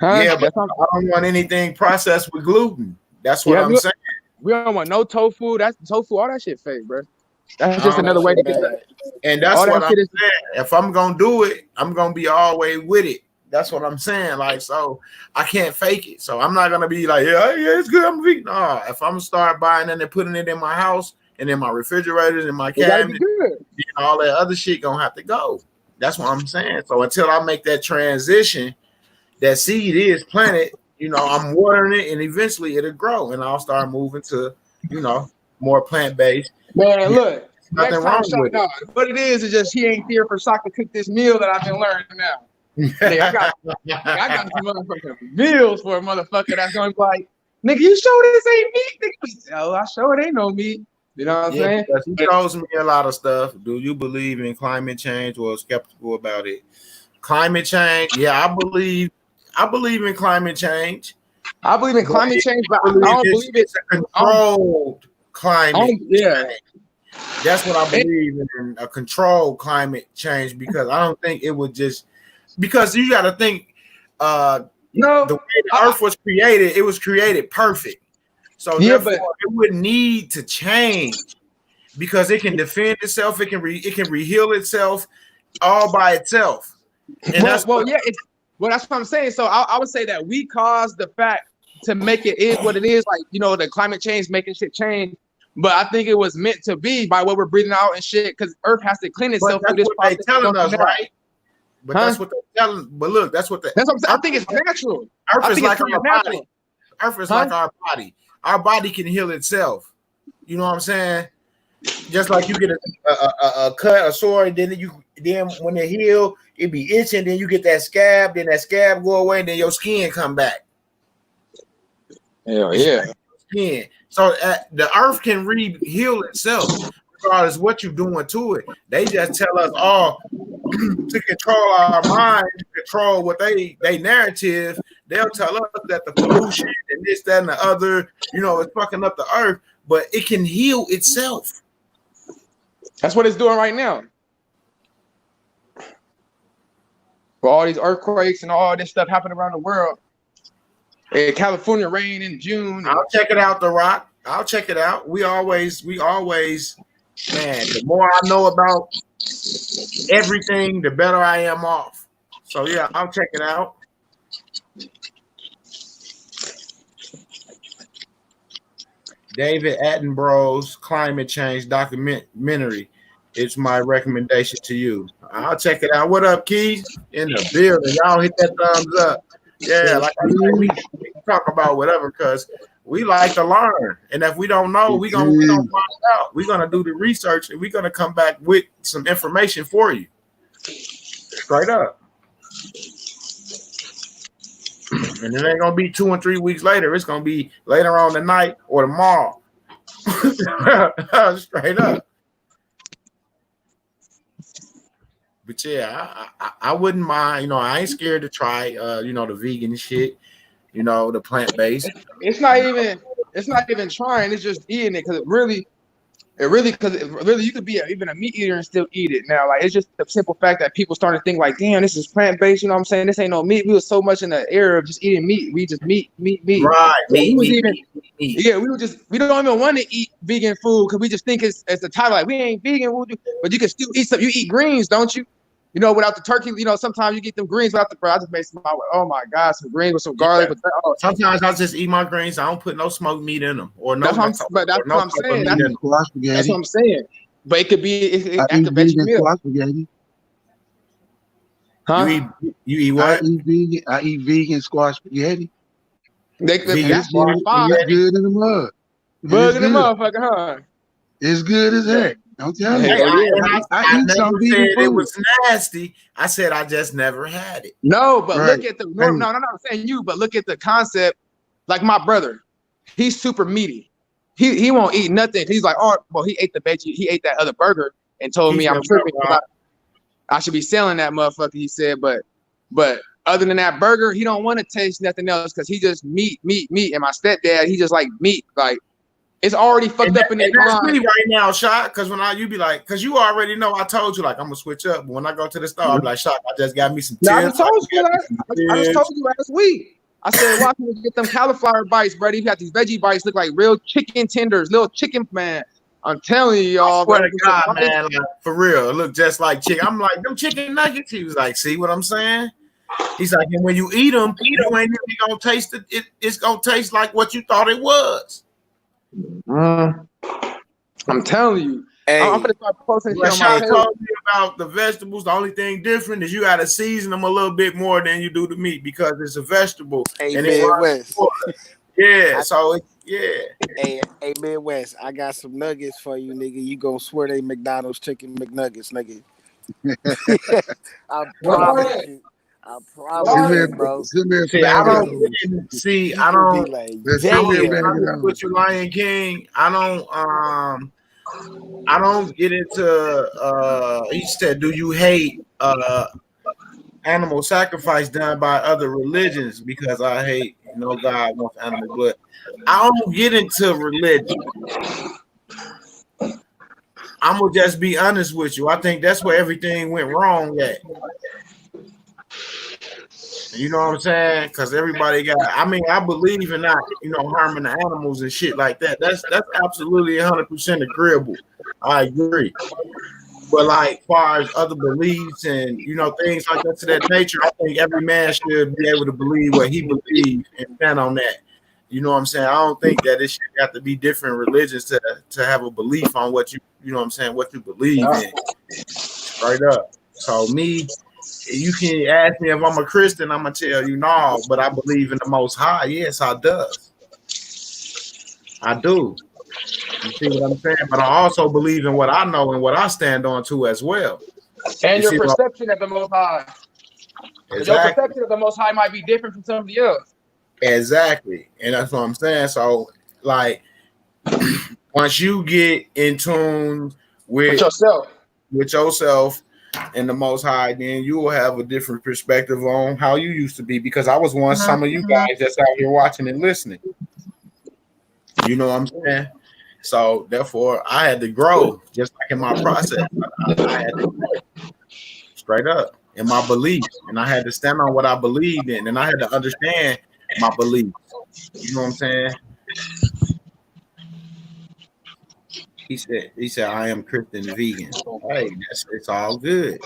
Yeah, but I don't want anything processed with gluten. That's what I'm saying. We don't want no tofu. That's tofu. All that shit fake, bro. That's just another way to get that. And that's what I'm saying. If I'm gonna do it, I'm gonna be all the way with it. That's what I'm saying. Like, so I can't fake it. So I'm not gonna be like, yeah, it's good. I'm vegan. No, if I'm gonna start buying it and putting it in my house and in my refrigerators and my cabinet, all that other shit gonna have to go. That's what I'm saying. So until I make that transition, that seed is planted. You know, I'm watering it, and eventually it'll grow, and I'll start moving to, more plant-based. Man, look, nothing wrong with it. What it is just he ain't here for Shock to cook this meal that I've been learning now. Hey, I got some motherfucking meals for a motherfucker that's gonna be like, nigga, you sure this ain't meat? Nigga, oh, I sure it ain't no meat. You know what I'm saying? He shows me a lot of stuff. Do you believe in climate change or skeptical about it? Climate change, yeah, I believe in climate change. I believe in climate change, but I don't believe it's a controlled climate change. That's what I believe in, a controlled climate change, because I don't think it would just because you got to think the way the earth was created, it was created perfect. So therefore, it would need to change because it can defend itself, it can reheal itself all by itself. And that's what I'm saying. So I would say that we caused the fact to make it is what it is. Like, the climate change making shit change. But I think it was meant to be by what we're breathing out and shit, because Earth has to clean itself through this process. They're telling us, right? But that's what they're telling. But look, that's what I'm saying. I think it's natural. Earth is like our body. Earth is like our body. Our body can heal itself. You know what I'm saying? Just like you get a cut, a sore, and then when it heal, it be itching. Then you get that scab. Then that scab go away, and then your skin come back. Hell yeah. Skin. So the earth can heal itself. regardless what you're doing to it. They just tell us all to control our mind, to control what they narrative. They'll tell us that the pollution and this, that, and the other, it's fucking up the earth, but it can heal itself. That's what it's doing right now. For all these earthquakes and all this stuff happening around the world. California rain in June. I'll check it out, The Rock. I'll check it out. We always, man, the more I know about everything, the better I am off. So yeah, I'll check it out. David Attenborough's climate change documentary. It's my recommendation to you. I'll check it out. What up, Keys? In the building. Y'all hit that thumbs up. Yeah, like I said, we can talk about whatever because we like to learn. And if we don't know, we gonna find out. We're gonna do the research and we're gonna come back with some information for you. Straight up. And it ain't gonna be 2 and 3 weeks later. It's gonna be later on tonight or tomorrow. Straight up. But yeah, I wouldn't mind. I ain't scared to try. The vegan shit. The plant based. It's not even trying. It's just eating it because it really, you could be even a meat eater and still eat it. Now, like it's just the simple fact that people started to think like, damn, this is plant based. You know what I'm saying? This ain't no meat. We was so much in the era of just eating meat. We just meat. Right. Meat. Yeah, we don't even want to eat vegan food because we just think it's the title. Like we ain't vegan, but you can still eat stuff. You eat greens, don't you? Without the turkey, sometimes you get them greens without the bread. I just made some. Oh my God, some greens with some garlic. Yeah. Sometimes I just eat my greens. I don't put no smoked meat in them or no. That's what I'm saying. That's what I'm saying. But it could be after veggie meal. Huh? You eat what? I eat vegan squash spaghetti. That's fine. It's good in the mud. Bug in the motherfucker, huh? It's good as heck. Don't tell me. I never said it was nasty. I said I just never had it. No, but look at I'm not saying you, but look at the concept. Like my brother, he's super meaty. He won't eat nothing. He's like, he ate the veggie. He ate that other burger and told me I'm tripping. I should be selling that motherfucker. He said, but other than that burger, he don't want to taste nothing else because he just meat. And my stepdad, he just like meat. Like it's already fucked up in their mind. That's me right now, Shot. Because when you be like, because you already know I told you like I'm gonna switch up. But when I go to the store, I'm like, Shot, I just got me some. I just told you last week. I said, watch me get them cauliflower bites, buddy. You got these veggie bites look like real chicken tenders, little chicken, man. I'm telling you, y'all. I swear to God, man, like, for real, it look just like chicken. I'm like, them chicken nuggets. He was like, see what I'm saying? He's like, and when you eat them, you ain't even gonna taste it. It's gonna taste like what you thought it was. I'm telling you. Hey, I'm gonna start posting. Like Sean told me about the vegetables. The only thing different is you gotta season them a little bit more than you do the meat because it's a vegetable. Hey, and Midwest. Hey, Midwest. I got some nuggets for you, nigga. You gonna swear they McDonald's chicken McNuggets, nigga. I promise you. I promise you, bro. I don't with you, Lion King. I don't get into he said, do you hate animal sacrifice done by other religions? Because I hate God wants animal blood. I don't get into religion. I'm gonna just be honest with you. I think that's where everything went wrong at. You know what I'm saying? Because everybody I believe in not, harming the animals and shit like that. That's absolutely 100% agreeable. I agree. But like, far as other beliefs and things like that to that nature, I think every man should be able to believe what he believes and stand on that. You know what I'm saying? I don't think that it should have to be different religions to have a belief on what what you believe in. Straight up. So me. You can ask me if I'm a Christian, I'm gonna tell you no, but I believe in the Most High. Yes, I do. You see what I'm saying? But I also believe in what I know and what I stand on too as well. And your perception of the Most High. Exactly. Your perception of the Most High might be different from somebody else. Exactly, and that's what I'm saying. So, like, once you get in tune with yourself. And the Most High, then you will have a different perspective on how you used to be. Because I was once some of you guys that's out here watching and listening. You know what I'm saying? So therefore, I had to grow, just like in my process. I had to grow straight up in my beliefs, and I had to stand on what I believed in, and I had to understand my beliefs. You know what I'm saying? He said, I am Christian vegan. Hey, it's all good.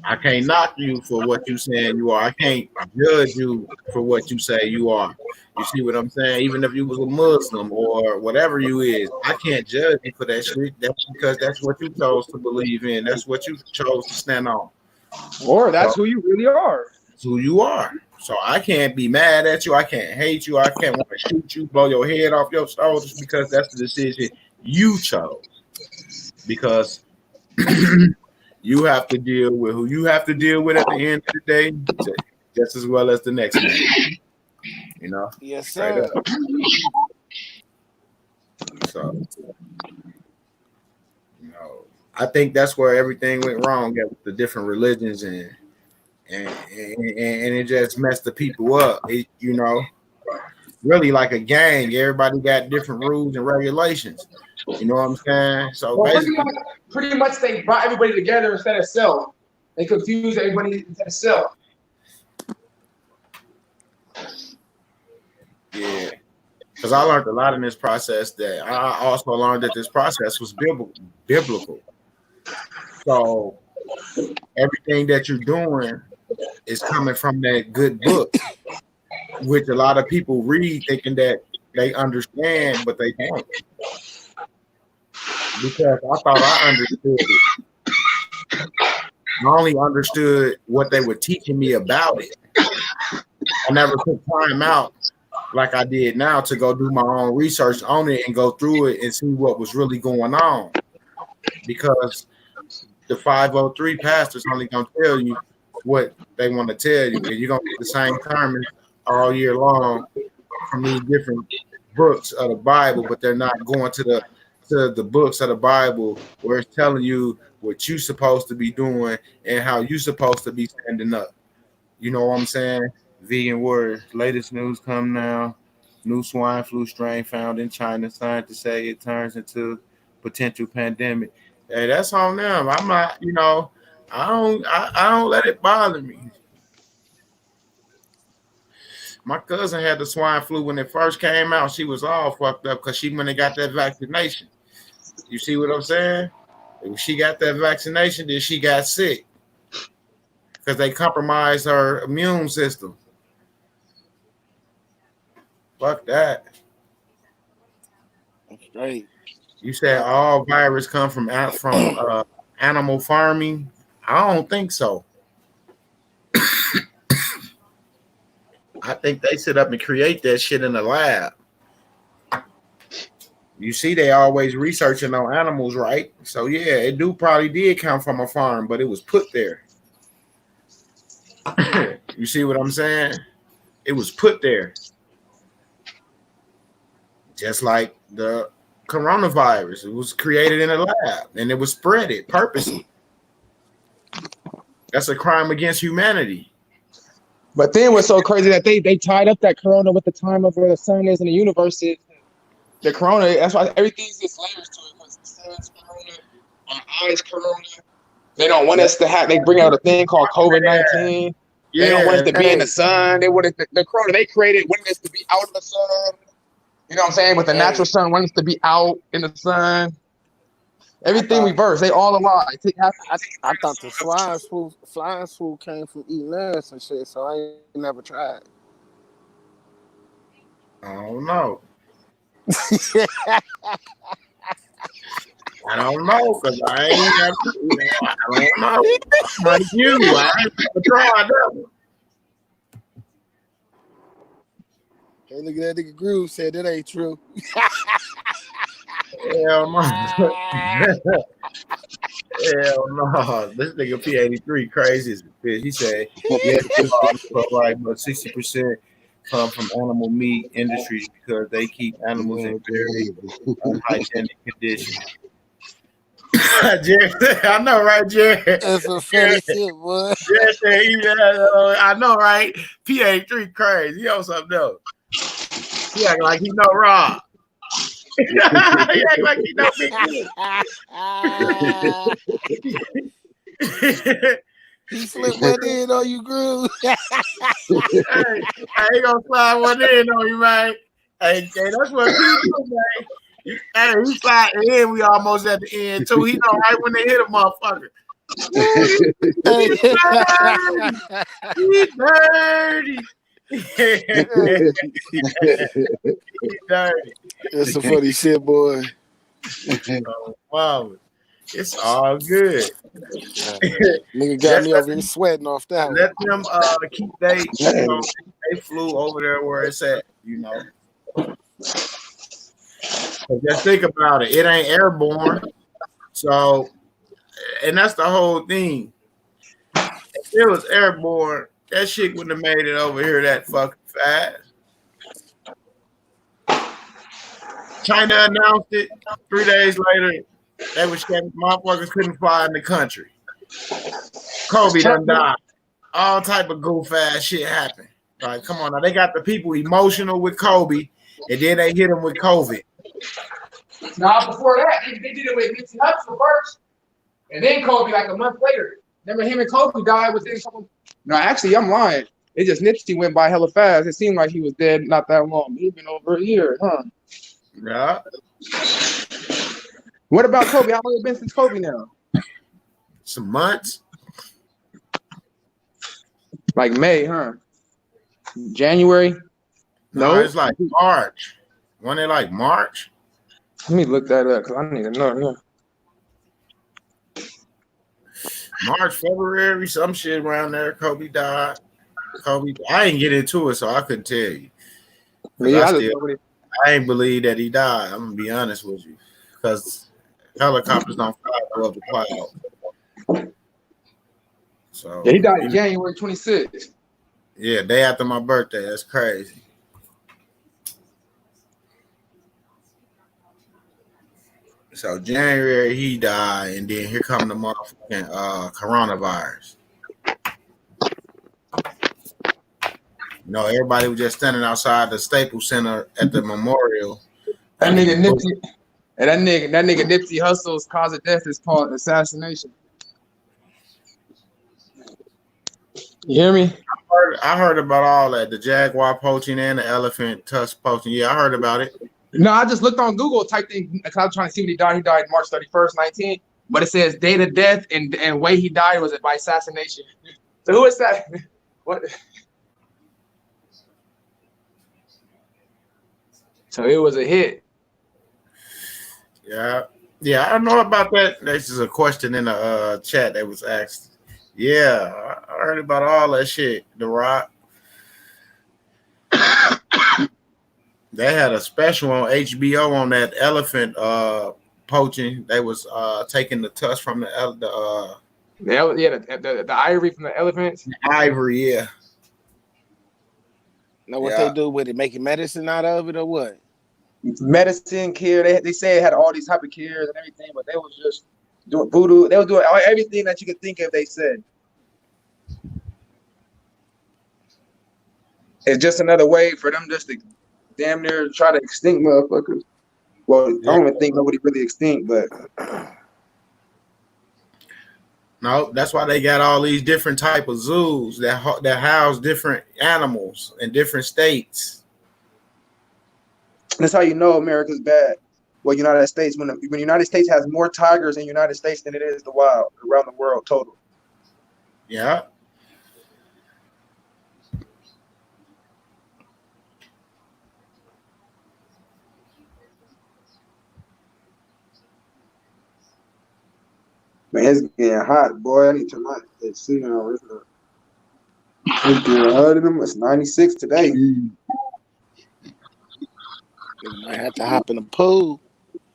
I can't knock you for what you saying you are. I can't judge you for what you say you are. You see what I'm saying? Even if you was a Muslim or whatever you is, I can't judge you for that shit. That's because that's what you chose to believe in. That's what you chose to stand on. Or that's who you really are. That's who you are. So I can't be mad at you. I can't hate you. I can't want to shoot you, blow your head off your shoulders because that's the decision you chose. Because you have to deal with who you have to deal with at the end of the day, just as well as the next man. You know? Yes, sir. So, you know, I think that's where everything went wrong with the different religions and it just messed the people up. It, you know, really like a gang. Everybody got different rules and regulations. You know what I'm saying? So well, basically, pretty much they brought everybody together instead of self. They confused everybody instead of self. Yeah, because I learned a lot in this process. That I also learned that this process was biblical. So everything that you're doing is coming from that good book, which a lot of people read thinking that they understand, but they don't. Because I thought I understood it. I only understood what they were teaching me about it. I never took time out like I did now to go do my own research on it and go through it and see what was really going on. Because the 503 pastors only gonna tell you what they want to tell you, and you're gonna get the same sermons all year long from these different books of the Bible, but they're not going to the books of the Bible where it's telling you what you're supposed to be doing and how you're supposed to be standing up. You know what I'm saying? Vegan Warriors. Latest news come now. New swine flu strain found in China. Scientists say it turns into potential pandemic. Hey, that's on them. I'm not, you know, I don't let it bother me. My cousin had the swine flu when it first came out. She was all fucked up because she went and got that vaccination. You see what I'm saying? When she got that vaccination, then she got sick because they compromised her immune system. Fuck that. That's straight. You said all virus come from animal farming. I don't think so. I think they sit up and create that shit in the lab. You see, they always researching on animals, right? So yeah, it probably did come from a farm, but it was put there. You see what I'm saying? It was put there. Just like the coronavirus. It was created in a lab and it was spreaded purposely. That's a crime against humanity. But then what's so crazy that they tied up that corona with the time of where the sun is in the universe is. The corona, that's why everything's just layers to it. Because the sun's corona, our eyes corona. They don't want us to have, they bring out a thing called COVID-19. Yeah, they don't want us to be in the sun. They want the corona they created wanted us to be out of the sun. You know what I'm saying? With the natural sun, wanted us to be out in the sun. Everything reversed. They all alive. I thought the flying flu came from eating ass and shit, so I ain't never tried. I don't know. I don't know because I ain't never. I don't know. Like you, I ain't never tried that one. Hey, look at that nigga Groove said that ain't true. Hell no. Hell no. This nigga P83 crazy as a bitch. He said, yeah, right, but 60% come from animal meat industries because they keep animals in very unhygienic conditions. Jerry, I know, right, Jerry? That's some funny shit, boy. I know, right? PA3 crazy. He on something else. He act like he know Rob. He act like he know Big Dick. He slipped one in on you, Groove. Hey, I ain't gonna slide one in on you, man. Hey, that's what he do, man. Hey, he slide in. We almost at the end too. He know right when they hit a motherfucker. He's dirty. He's dirty. That's some funny shit, boy. Oh, wow. It's all good. Nigga got me over here sweating off that one. Let them keep they flew over there where it's at, you know. Just think about it. It ain't airborne. So, and that's the whole thing. If it was airborne, that shit wouldn't have made it over here that fucking fast. China announced it 3 days later. They was saying motherfuckers couldn't fly in the country. Kobe done died. All type of goof ass shit happened. Like, come on now. They got the people emotional with Kobe, and then they hit them with COVID. Nah, before that, they did it with Nipsey Hussle first. And then Kobe like a month later. Remember him and Kobe died within a couple. No, actually, I'm lying. It just Nipsey went by hella fast. It seemed like he was dead not that long. He's been over a year, huh? Yeah. What about Kobe? How long has it been since Kobe now? Some months. Like May, huh? January? No, it's like March. Wasn't it like March? Let me look that up because I need to know. Yeah. March, February, some shit around there. Kobe died. I didn't get into it, so I couldn't tell you. Yeah, I ain't believe that he died. I'm gonna be honest with you, because helicopters don't fly above the cloud. So yeah, he died January 26th. Yeah, day after my birthday. That's crazy. So January he died, and then here come the motherfucking coronavirus. You know, everybody was just standing outside the Staples Center at the memorial. That nigga Nipsey Hussle's cause of death is called assassination. You hear me? I heard about all that. The jaguar poaching and the elephant tusk poaching. Yeah, I heard about it. No, I just looked on Google, typed in because I was trying to see when he died. He died March 31st, 19. But it says date of death and way he died was by assassination. So who is that? What? So it was a hit. Yeah, I know about that. This is a question in the chat that was asked. Yeah, I heard about all that shit. The Rock. They had a special on HBO on that elephant poaching. They was taking the tusk from the ivory from the elephants. The ivory, yeah. Know what they do with it? Making medicine out of it or what? Medicine, care. They say it had all these type of cares and everything, but they was just doing voodoo. They were doing everything that you could think of. They said it's just another way for them just to damn near try to extinct motherfuckers. Well, I don't even think nobody really extinct, but no, that's why they got all these different type of zoos that house different animals in different states. That's how you know America's bad. Well, United States, when the United States has more tigers in the United States than it is the wild around the world total. Yeah. Man, it's getting hot, boy. I need to turn my AC on. It's getting hot in them. It's 96 today. You might have to hop in the pool.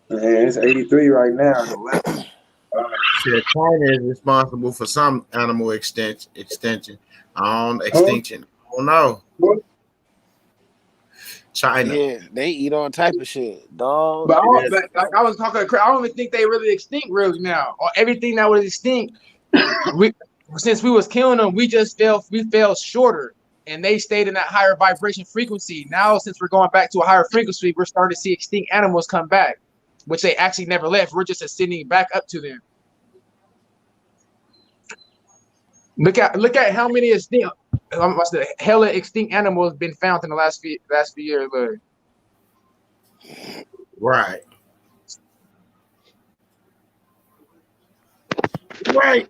Man, it's 83 right now. China is responsible for some animal extinction. I don't know. China. Yeah, they eat all type of shit, dog. But, Yes. like I was talking, I don't even think they really extinct really now. Or everything that was extinct, we since we was killing them, we fell shorter, and they stayed in that higher vibration frequency. Now, since we're going back to a higher frequency, we're starting to see extinct animals come back, which they actually never left. We're just ascending back up to them. Look at how many extinct, what's the hella extinct animals been found in the last few years. Look. Right. Right.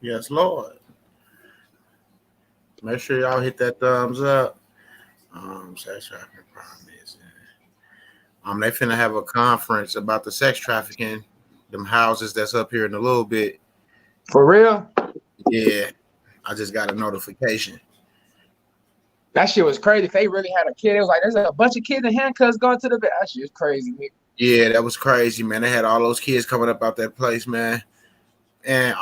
Yes, Lord. Make sure y'all hit that thumbs up. Sex trafficking problem is. They finna have a conference about the sex trafficking, them houses that's up here in a little bit. For real? Yeah, I just got a notification. That shit was crazy. If they really had a kid, it was like there's a bunch of kids in handcuffs going to the bed. That shit is crazy, man. Yeah, that was crazy, man. They had all those kids coming up out that place, man. And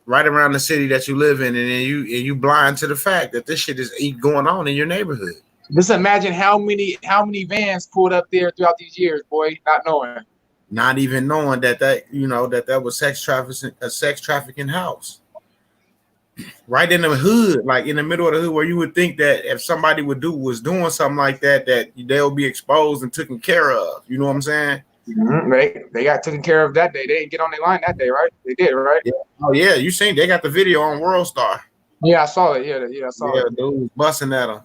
right around the city that you live in, and then you blind to the fact that this shit is going on in your neighborhood. Just imagine how many vans pulled up there throughout these years, boy, Not even knowing that was sex trafficking house. Right in the hood, like in the middle of the hood, where you would think that if somebody was doing something like that they'll be exposed and taken care of. You know what I'm saying? Mm-hmm. They got taken care of that day. They didn't get on their line that day, right? They did, right? Yeah. Oh yeah, you seen they got the video on World Star. Yeah, I saw it. Yeah, I saw it. Dude was busting at him.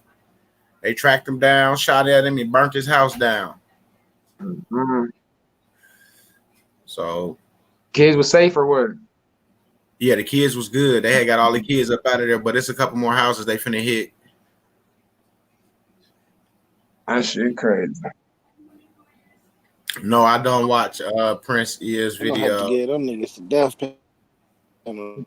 They tracked him down, shot at him, and burnt his house down. Mm-hmm. So kids was safe or what? Yeah, the kids was good. They had got all the kids up out of there, but it's a couple more houses they finna hit. That shit crazy. No, I don't watch Prince ES They gonna video. have to get them niggas to death penalty.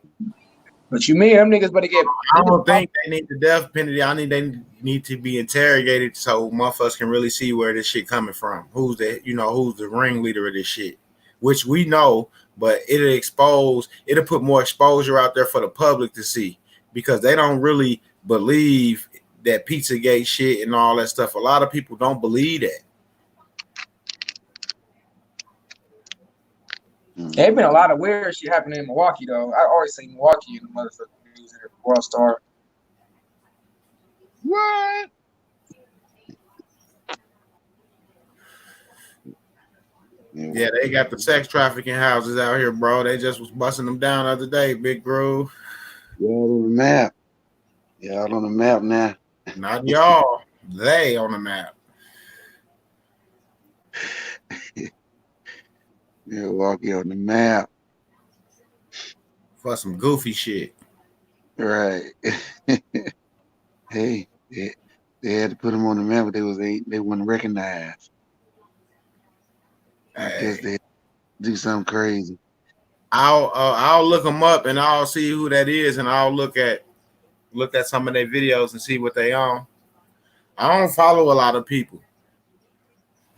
What you mean? Them niggas better get. I don't think they need the death penalty. They need to be interrogated so motherfuckers can really see where this shit coming from. Who's the ringleader of this shit? Which we know, but it'll put more exposure out there for the public to see, because they don't really believe that Pizzagate shit and all that stuff. A lot of people don't believe that. There's been a lot of weird shit happening in Milwaukee, though. I always say Milwaukee in the motherfucking news and World Star. What? Yeah, they got the sex trafficking houses out here, bro. They just was busting them down the other day, Big Groove. Y'all on the map. Y'all on the map now. Not y'all. They on the map. Milwaukee on the map. For some goofy shit. Right. Hey, they had to put them on the map, but they weren't recognized. I guess they do something crazy. I'll look them up and I'll see who that is, and I'll look at some of their videos and see what they on. I don't follow a lot of people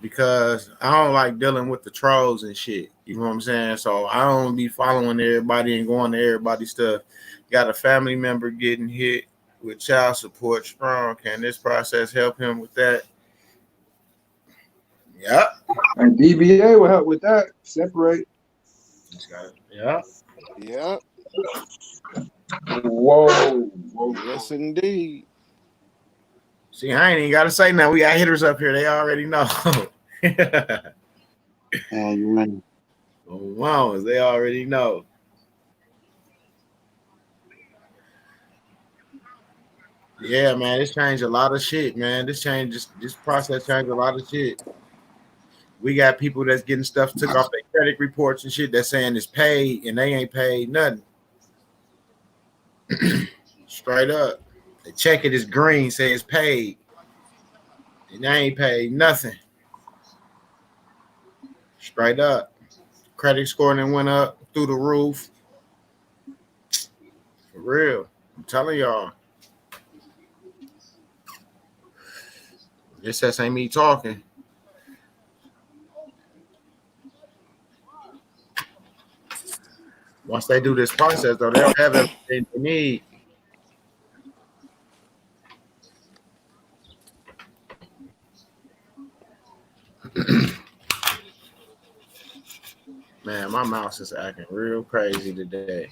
because I don't like dealing with the trolls and shit. You know what I'm saying? So I don't be following everybody and going to everybody's stuff. Got a family member getting hit with child support strong. Can this process help him with that? Yep. And DBA will help with that. Separate. Yeah. Yeah. Whoa. Yes, indeed. See, I ain't even got to say nothing. We got hitters up here. They already know. And you remember. Wow, they already know. Yeah, man, this changed a lot of shit, man. This process changed a lot of shit. We got people that's getting stuff took off their credit reports and shit that's saying it's paid and they ain't paid nothing. Straight up. They check it, it's green, say it's paid. And they ain't paid nothing. Straight up. Credit score then went up through the roof. For real. I'm telling y'all. This ain't me talking. Once they do this process, though, they'll have everything they need. Man, my mouse is acting real crazy today.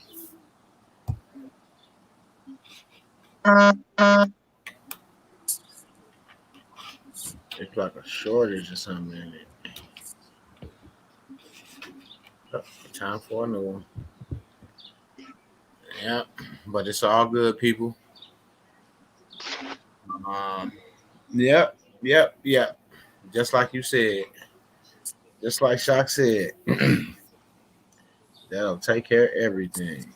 It's like a shortage or something in it. Oh, time for a new one. Yep, but it's all good, people. Yep. Just like you said. Just like Shock said. That'll take care of everything.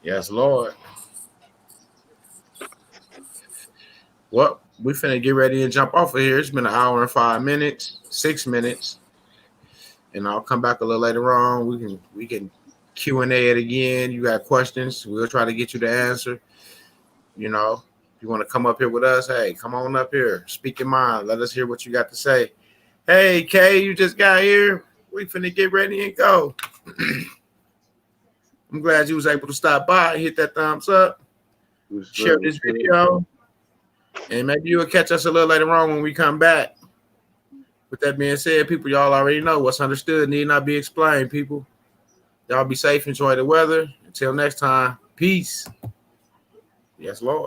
Yes, Lord. Well, we finna get ready and jump off of here. It's been an hour and 5 minutes, 6 minutes, and I'll come back a little later on. We can Q&A it again. You got questions? We'll try to get you the answer. You know, if you want to come up here with us, hey, come on up here. Speak your mind. Let us hear what you got to say. Hey, Kay, you just got here. We finna get ready and go. I'm glad you was able to stop by, hit that thumbs up, share this video, and maybe you will catch us a little later on when we come back. With that being said, people, y'all already know what's understood need not be explained, people. Y'all be safe, enjoy the weather. Until next time, peace. Yes, Lord.